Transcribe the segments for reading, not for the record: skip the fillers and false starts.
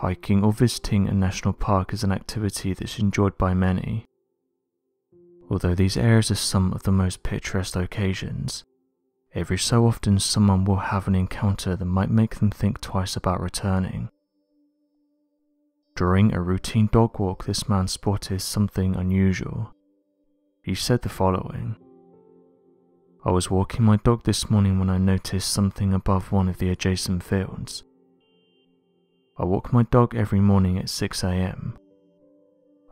Hiking or visiting a national park is an activity that's enjoyed by many. Although these areas are some of the most picturesque occasions, every so often someone will have an encounter that might make them think twice about returning. During a routine dog walk, this man spotted something unusual. He said the following: "I was walking my dog this morning when I noticed something above one of the adjacent fields. I walk my dog every morning at 6 AM.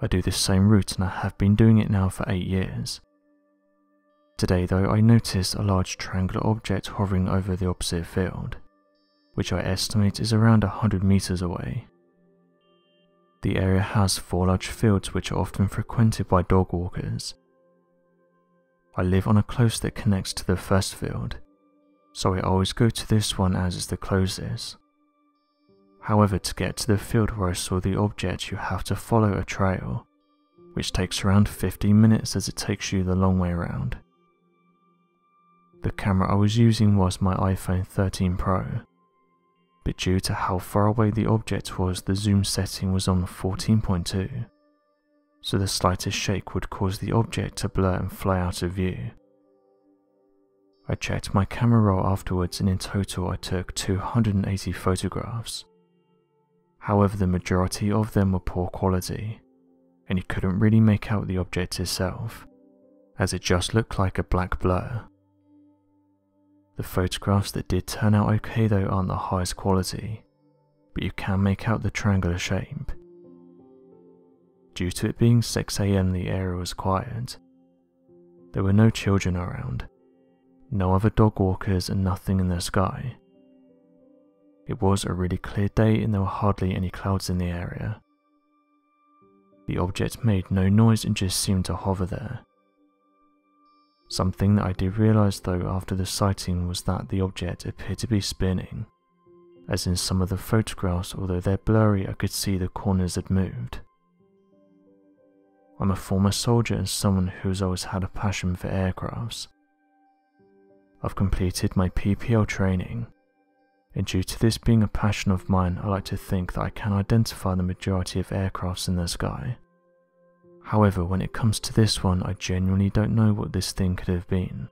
I do this same route and I have been doing it now for 8 years. Today though, I noticed a large triangular object hovering over the opposite field, which I estimate is around 100 meters away. The area has 4 large fields which are often frequented by dog walkers. I live on a close that connects to the first field, so I always go to this one as it's the closest. However, to get to the field where I saw the object, you have to follow a trail, which takes around 15 minutes as it takes you the long way around. The camera I was using was my iPhone 13 Pro, but due to how far away the object was, the zoom setting was on 14.2, so the slightest shake would cause the object to blur and fly out of view. I checked my camera roll afterwards and in total I took 280 photographs. However, the majority of them were poor quality, and you couldn't really make out the object itself, as it just looked like a black blur. The photographs that did turn out okay though aren't the highest quality, but you can make out the triangular shape. Due to it being 6 AM, the area was quiet. There were no children around, no other dog walkers and nothing in the sky. It was a really clear day and there were hardly any clouds in the area. The object made no noise and just seemed to hover there. Something that I did realise though after the sighting was that the object appeared to be spinning, as in some of the photographs, although they're blurry, I could see the corners had moved. I'm a former soldier and someone who has always had a passion for aircrafts. I've completed my PPL training, and due to this being a passion of mine, I like to think that I can identify the majority of aircrafts in the sky. However, when it comes to this one, I genuinely don't know what this thing could have been.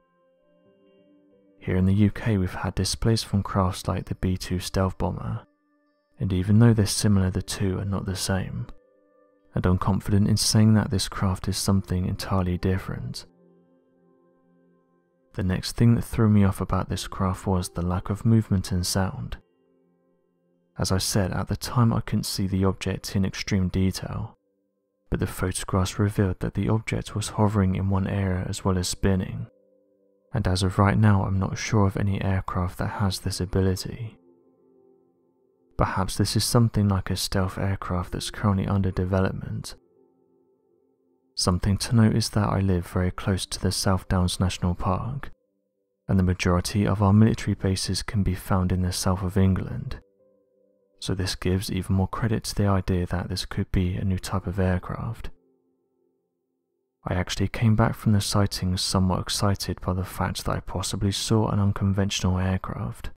Here in the UK, we've had displays from crafts like the B-2 stealth bomber, and even though they're similar, the two are not the same, and I'm confident in saying that this craft is something entirely different. The next thing that threw me off about this craft was the lack of movement and sound. As I said, at the time I couldn't see the object in extreme detail, but the photographs revealed that the object was hovering in one area as well as spinning, and as of right now I'm not sure of any aircraft that has this ability. Perhaps this is something like a stealth aircraft that's currently under development. Something to note is that I live very close to the South Downs National Park, and the majority of our military bases can be found in the south of England, so this gives even more credit to the idea that this could be a new type of aircraft. I actually came back from the sighting somewhat excited by the fact that I possibly saw an unconventional aircraft.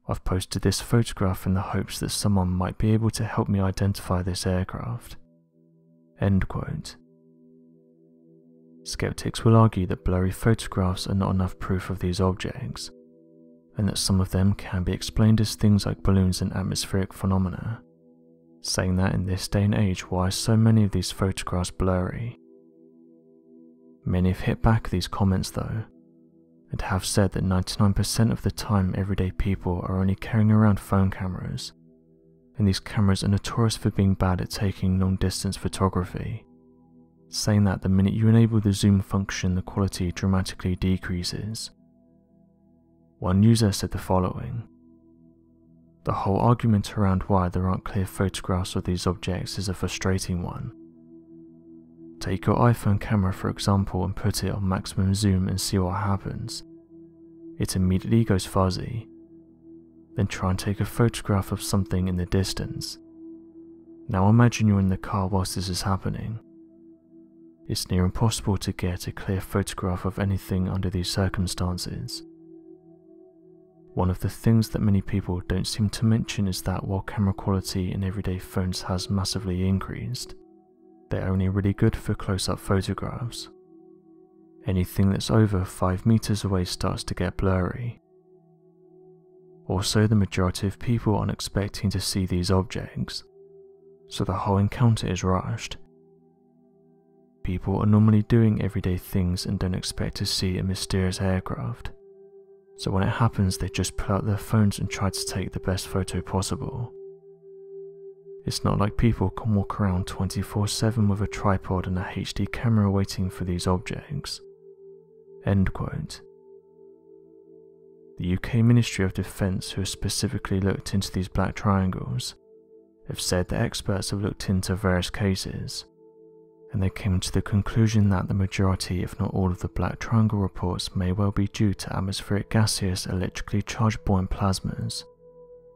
I've posted this photograph in the hopes that someone might be able to help me identify this aircraft." End quote. Skeptics will argue that blurry photographs are not enough proof of these objects, and that some of them can be explained as things like balloons and atmospheric phenomena, saying that in this day and age, why are so many of these photographs blurry? Many have hit back these comments though, and have said that 99% of the time everyday people are only carrying around phone cameras, and these cameras are notorious for being bad at taking long-distance photography, saying that the minute you enable the zoom function, the quality dramatically decreases. One user said the following: "The whole argument around why there aren't clear photographs of these objects is a frustrating one. Take your iPhone camera for example and put it on maximum zoom and see what happens. It immediately goes fuzzy. Then try and take a photograph of something in the distance. Now imagine you're in the car whilst this is happening. It's near impossible to get a clear photograph of anything under these circumstances." One of the things that many people don't seem to mention is that while camera quality in everyday phones has massively increased, they're only really good for close-up photographs. Anything that's over 5 meters away starts to get blurry. Also, the majority of people aren't expecting to see these objects, so the whole encounter is rushed. People are normally doing everyday things and don't expect to see a mysterious aircraft, so when it happens they just pull out their phones and try to take the best photo possible. It's not like people can walk around 24/7 with a tripod and a HD camera waiting for these objects." End quote. The UK Ministry of Defence, who has specifically looked into these black triangles, have said that experts have looked into various cases, and they came to the conclusion that the majority, if not all, of the black triangle reports may well be due to atmospheric gaseous electrically charged buoyant plasmas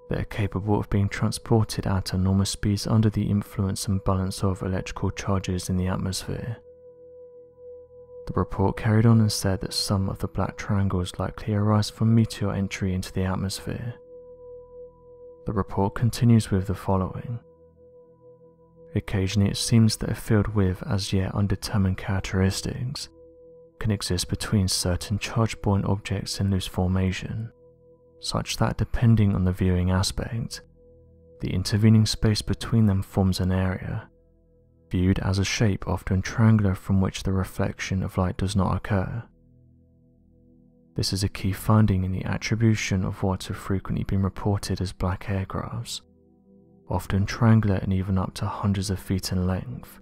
that are capable of being transported at enormous speeds under the influence and balance of electrical charges in the atmosphere. The report carried on and said that some of the black triangles likely arise from meteor entry into the atmosphere. The report continues with the following. Occasionally it seems that a field with as yet undetermined characteristics can exist between certain charged buoyant objects in loose formation, such that depending on the viewing aspect, the intervening space between them forms an area, viewed as a shape often triangular from which the reflection of light does not occur. This is a key finding in the attribution of what have frequently been reported as black aircrafts, often triangular and even up to hundreds of feet in length.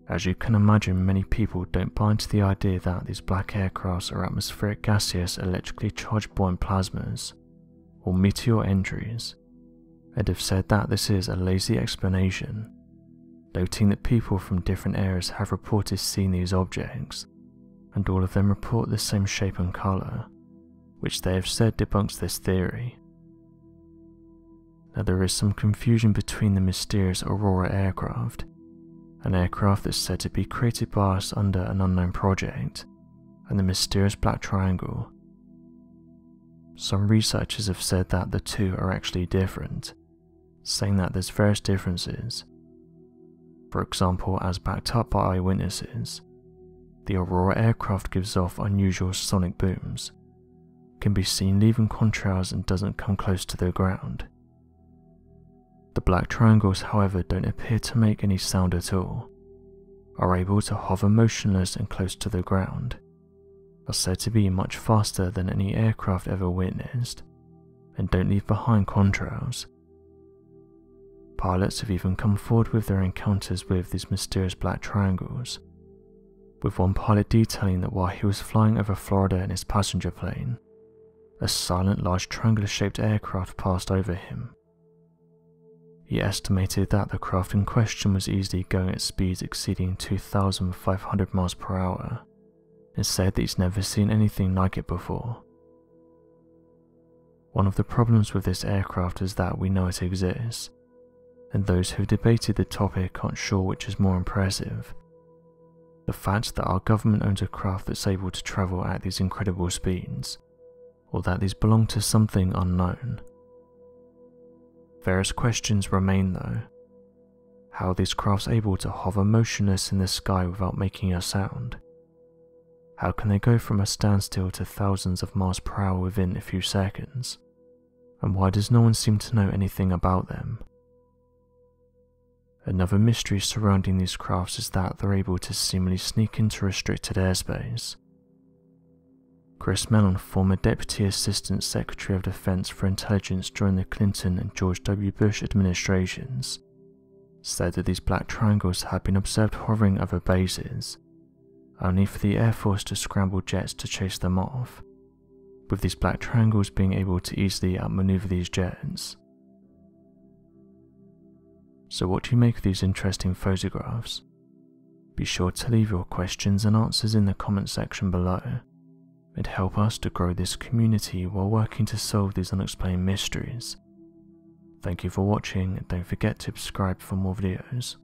As you can imagine, many people don't buy into the idea that these black aircrafts are atmospheric gaseous electrically charged buoyant plasmas, or meteor entries, and have said that this is a lazy explanation, noting that people from different areas have reported seeing these objects, and all of them report the same shape and colour, which they have said debunks this theory. Now there is some confusion between the mysterious Aurora aircraft, an aircraft that's said to be created by us under an unknown project, and the mysterious black triangle. Some researchers have said that the two are actually different, saying that there's various differences. For example, as backed up by eyewitnesses, the Aurora aircraft gives off unusual sonic booms, can be seen leaving contrails and doesn't come close to the ground. The black triangles, however, don't appear to make any sound at all, are able to hover motionless and close to the ground, are said to be much faster than any aircraft ever witnessed, and don't leave behind contrails. Pilots have even come forward with their encounters with these mysterious black triangles, with one pilot detailing that while he was flying over Florida in his passenger plane, a silent large triangular-shaped aircraft passed over him. He estimated that the craft in question was easily going at speeds exceeding 2,500 miles per hour, and said that he's never seen anything like it before. One of the problems with this aircraft is that we know it exists, and those who've debated the topic aren't sure which is more impressive: the fact that our government owns a craft that's able to travel at these incredible speeds, or that these belong to something unknown. Various questions remain though. How are these crafts able to hover motionless in the sky without making a sound? How can they go from a standstill to thousands of miles per hour within a few seconds? And why does no one seem to know anything about them? Another mystery surrounding these crafts is that they're able to seemingly sneak into restricted airspace. Chris Mellon, former Deputy Assistant Secretary of Defense for Intelligence during the Clinton and George W. Bush administrations, said that these black triangles had been observed hovering over bases, only for the Air Force to scramble jets to chase them off, with these black triangles being able to easily outmaneuver these jets. So what do you make of these interesting photographs? Be sure to leave your questions and answers in the comment section below. It'd help us to grow this community while working to solve these unexplained mysteries. Thank you for watching, and don't forget to subscribe for more videos.